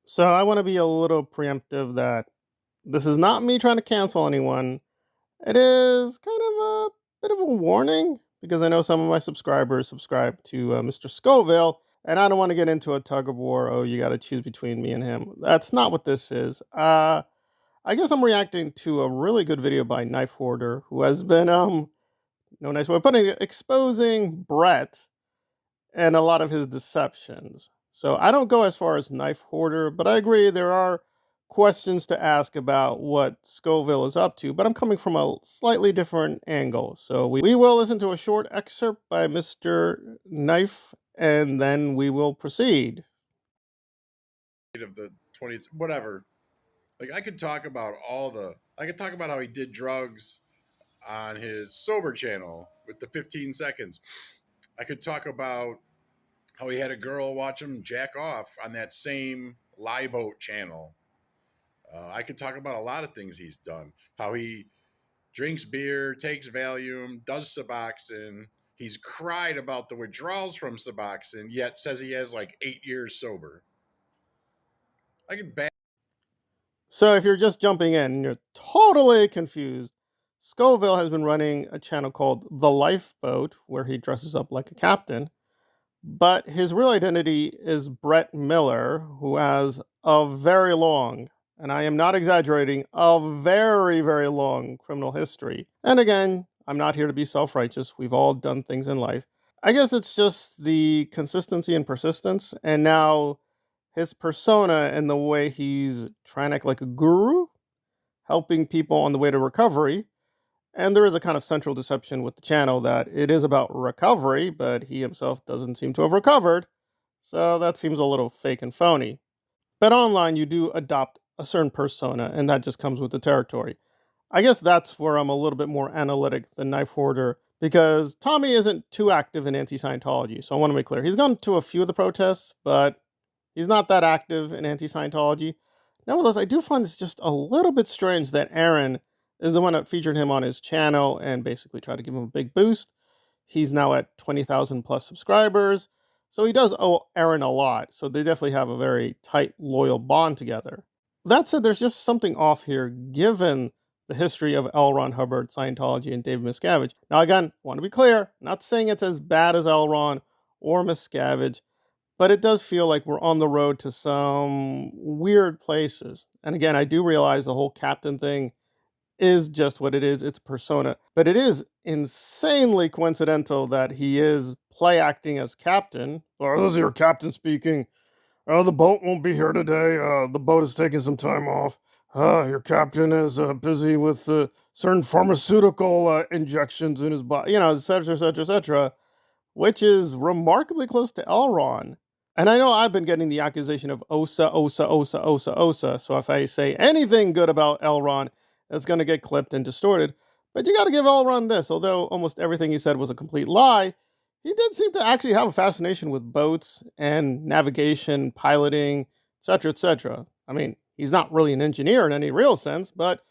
So I want to be a little preemptive that this is not me trying to cancel anyone. It is kind of a bit of a warning because I know some of my subscribers subscribe to Mr. Scoville, and I don't want to get into a tug of war. Oh, you got to choose between me and him. That's not what this is. I guess I'm reacting to a really good video by Knife Hoarder, who has been no nice way of putting it, exposing Brett and a lot of his deceptions. So I don't go as far as Knife Hoarder, but I agree there are questions to ask about what Scoville is up to, but I'm coming from a slightly different angle. So we will listen to a short excerpt by Mr. Knife, and then we will proceed. Of the 20s, whatever. Like I could talk about how he did drugs on his sober channel with the 15 seconds. I could talk about how he had a girl watch him jack off on that same lie boat channel. I could talk about a lot of things he's done. How he drinks beer, takes Valium, does Suboxone. He's cried about the withdrawals from Suboxone, yet says he has like 8 years sober. I could back. So if you're just jumping in and you're totally confused, Scoville has been running a channel called The Lifeboat, where he dresses up like a captain. But his real identity is Brett Miller, who has a very long, and I am not exaggerating, a very, very long criminal history. And again, I'm not here to be self righteous. We've all done things in life. I guess it's just the consistency and persistence. And now his persona and the way he's trying to act like a guru, helping people on the way to recovery. And there is a kind of central deception with the channel that it is about recovery, but he himself doesn't seem to have recovered. So that seems a little fake and phony. But online, you do adopt a certain persona, and that just comes with the territory. I guess that's where I'm a little bit more analytic than Knife Hoarder, because Tommy isn't too active in anti Scientology. So I want to make clear he's gone to a few of the protests, but he's not that active in anti Scientology. Nevertheless, I do find this just a little bit strange that Aaron is the one that featured him on his channel and basically tried to give him a big boost. He's now at 20,000 plus subscribers. So he does owe Aaron a lot. So they definitely have a very tight, loyal bond together. That said, there's just something off here given the history of L. Ron Hubbard, Scientology, and David Miscavige. Now, again, want to be clear, not saying it's as bad as L. Ron or Miscavige, but it does feel like we're on the road to some weird places. And again, I do realize the whole captain thing is just what it is. It's persona. But it is insanely coincidental that he is play acting as captain. Oh, this is your captain speaking. Oh, the boat won't be here today. The boat is taking some time off. Your captain is busy with certain pharmaceutical injections in his body, et cetera, et cetera, et cetera, which is remarkably close to Elron. And I know I've been getting the accusation of Osa, Osa, Osa, Osa, Osa. So if I say anything good about Elron, it's going to get clipped and distorted. But you got to give Elron this. Although almost everything he said was a complete lie, he did seem to actually have a fascination with boats and navigation, piloting, etc., etc. I mean, he's not really an engineer in any real sense, but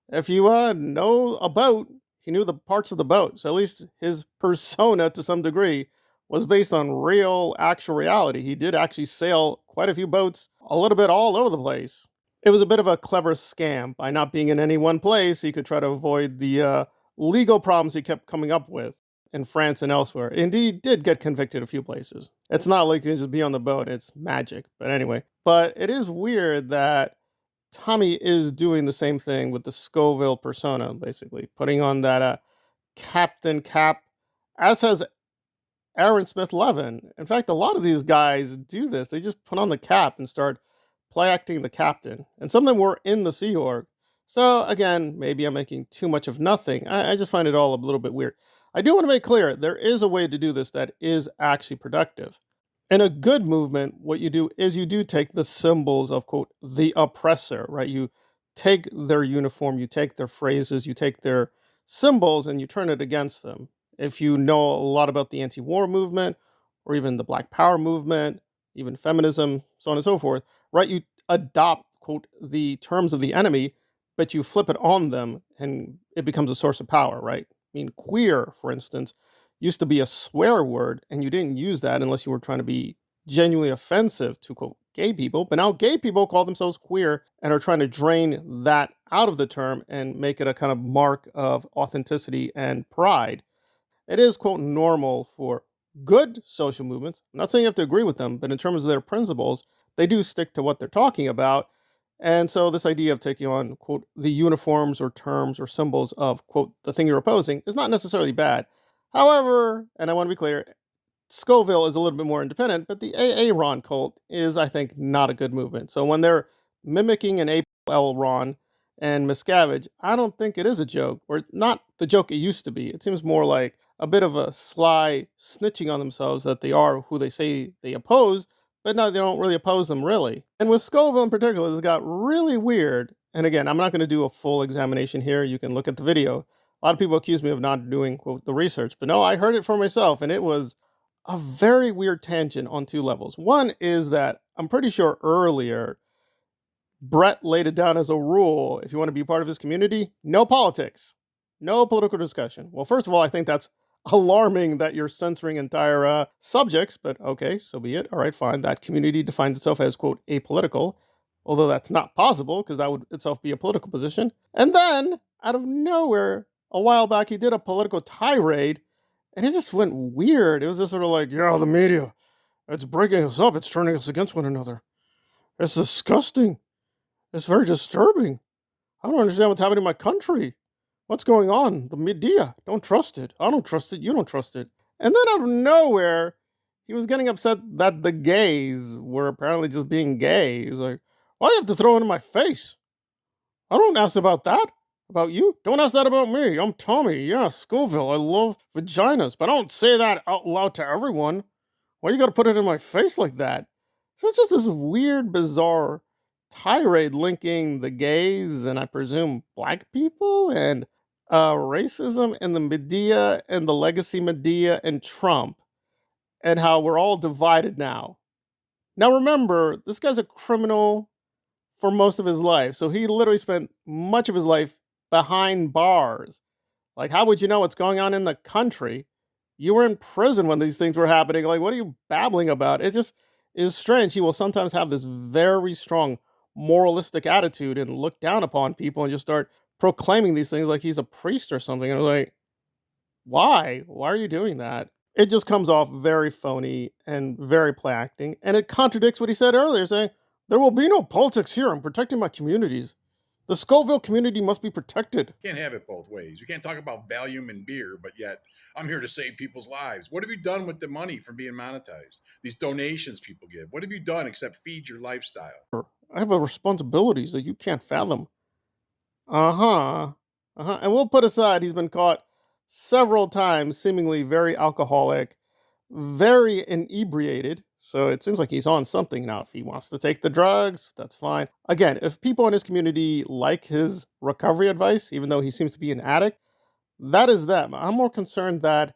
if you know a boat, he knew the parts of the boat. So at least his persona, to some degree, was based on real, actual reality. He did actually sail quite a few boats, a little bit all over the place. It was a bit of a clever scam. By not being in any one place, he could try to avoid the legal problems he kept coming up with in France and elsewhere. Indeed, he did get convicted a few places. It's not like you can just be on the boat, it's magic. But anyway, but it is weird that Tommy is doing the same thing with the Scoville persona, basically putting on that captain cap, as has Aaron Smith-Levin. In fact, a lot of these guys do this. They just put on the cap and start play acting the captain. And some of them were in the Sea Org. So again, maybe I'm making too much of nothing. I just find it all a little bit weird. I do want to make clear there is a way to do this that is actually productive. In a good movement, what you do is you do take the symbols of, quote, the oppressor, right? You take their uniform, you take their phrases, you take their symbols, and you turn it against them. If you know a lot about the anti war movement, or even the Black Power movement, even feminism, so on and so forth, right? You adopt, quote, the terms of the enemy, but you flip it on them and it becomes a source of power, right? I mean, queer, for instance, used to be a swear word, and you didn't use that unless you were trying to be genuinely offensive to, quote, gay people, but now gay people call themselves queer and are trying to drain that out of the term and make it a kind of mark of authenticity and pride. It is, quote, normal for good social movements. I'm not saying you have to agree with them, but in terms of their principles, they do stick to what they're talking about. And so this idea of taking on, quote, the uniforms or terms or symbols of, quote, the thing you're opposing is not necessarily bad. However, and I want to be clear, Scoville is a little bit more independent, but the Aaron cult is, I think, not a good movement. So when they're mimicking an Aaron and Miscavige, I don't think it is a joke, or not the joke it used to be. It seems more like a bit of a sly snitching on themselves that they are who they say they oppose, but no, they don't really oppose them really. And with Scoville in particular, this got really weird. And again, I'm not going to do a full examination here. You can look at the video. A lot of people accuse me of not doing, quote, the research, but no, I heard it for myself, and it was a very weird tangent on two levels. One is that I'm pretty sure earlier Brett laid it down as a rule: if you want to be part of his community, no politics, no political discussion. Well, first of all, I think that's alarming that you're censoring entire subjects, but okay, so be it. All right, fine. That community defines itself as, quote, apolitical, although that's not possible because that would itself be a political position. And then, out of nowhere, a while back, he did a political tirade, and it just went weird. It was just sort of like, yeah, the media, it's breaking us up, it's turning us against one another. It's disgusting. It's very disturbing. I don't understand what's happening in my country. What's going on? The media. Don't trust it. I don't trust it. You don't trust it. And then out of nowhere, he was getting upset that the gays were apparently just being gay. He was like, why do you have to throw it in my face? I don't ask about that. About you? Don't ask that about me. I'm Tommy. Yeah, Scoville. I love vaginas, but I don't say that out loud to everyone. Why you gotta put it in my face like that? So it's just this weird, bizarre tirade linking the gays and I presume black people and racism and the media and the legacy media and Trump and how we're all divided now. Now remember, this guy's a criminal for most of his life. So he literally spent much of his life behind bars. Like, how would you know what's going on in the country? You were in prison when these things were happening. Like, what are you babbling about? It just is strange. He will sometimes have this very strong moralistic attitude and look down upon people and just start proclaiming these things like he's a priest or something. And I'm like, why? Why are you doing that? It just comes off very phony and very play acting. And it contradicts what he said earlier, saying, there will be no politics here. I'm protecting my communities. The Scoville community must be protected. Can't have it both ways. You can't talk about Valium and beer, but yet I'm here to save people's lives. What have you done with the money from being monetized? These donations people give. What have you done except feed your lifestyle? I have responsibilities that you can't fathom. Uh-huh. Uh-huh. And we'll put aside he's been caught several times, seemingly very alcoholic, very inebriated. So it seems like he's on something now. If he wants to take the drugs, that's fine. Again, if people in his community like his recovery advice, even though he seems to be an addict, that is them. I'm more concerned that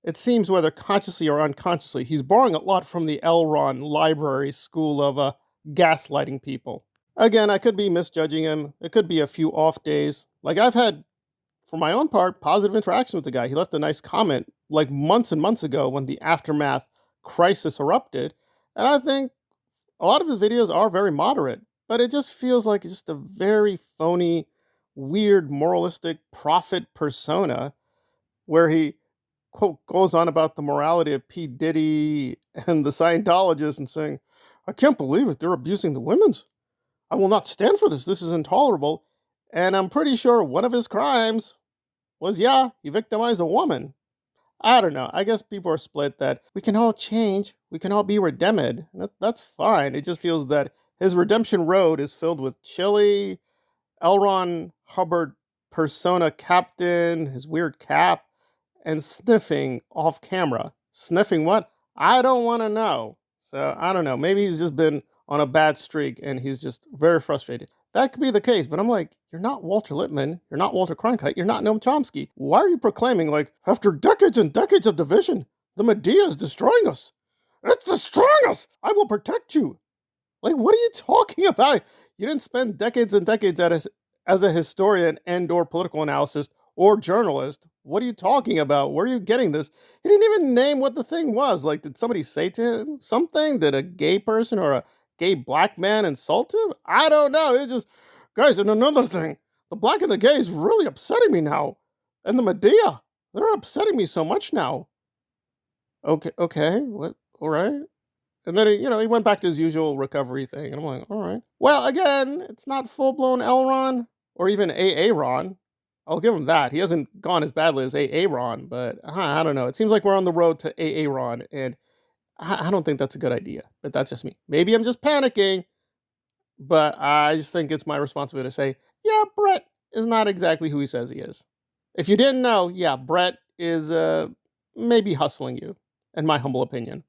it seems, whether consciously or unconsciously, he's borrowing a lot from the Elron Library School of gaslighting people. Again, I could be misjudging him. It could be a few off days. Like, I've had, for my own part, positive interaction with the guy. He left a nice comment like months and months ago when the aftermath crisis erupted. And I think a lot of his videos are very moderate, but it just feels like just a very phony, weird, moralistic prophet persona where he, quote, goes on about the morality of P. Diddy and the Scientologists and saying, I can't believe it. They're abusing the women's. I will not stand for this. This is intolerable. And I'm pretty sure one of his crimes was, yeah, he victimized a woman. I don't know. I guess people are split that we can all change. We can all be redeemed. That's fine. It just feels that his redemption road is filled with chili, L. Ron Hubbard persona captain, his weird cap, and sniffing off camera. Sniffing what? I don't want to know. So I don't know. Maybe he's just been on a bad streak and he's just very frustrated. That could be the case, but I'm like, you're not Walter Lippmann, you're not Walter Cronkite, you're not Noam Chomsky. Why are you proclaiming, like, after decades and decades of division, the media is destroying us? It's destroying us! I will protect you! Like, what are you talking about? You didn't spend decades and decades as a historian and or political analyst or journalist. What are you talking about? Where are you getting this? He didn't even name what the thing was. Like, did somebody say to him something? Did a gay person or a gay black man insult him? I don't know. It just, guys, and another thing, the black and the gay is really upsetting me now. And the Medea, they're upsetting me so much now. Okay, what? All right. And then, he went back to his usual recovery thing. And I'm like, all right. Well, again, it's not full blown L Ron or even AA Ron. I'll give him that. He hasn't gone as badly as AA Ron, but I don't know. It seems like we're on the road to AA Ron, and I don't think that's a good idea. But that's just me. Maybe I'm just panicking, but I just think it's my responsibility to say, yeah, Brett is not exactly who he says he is. If you didn't know, yeah, Brett is maybe hustling you, in my humble opinion.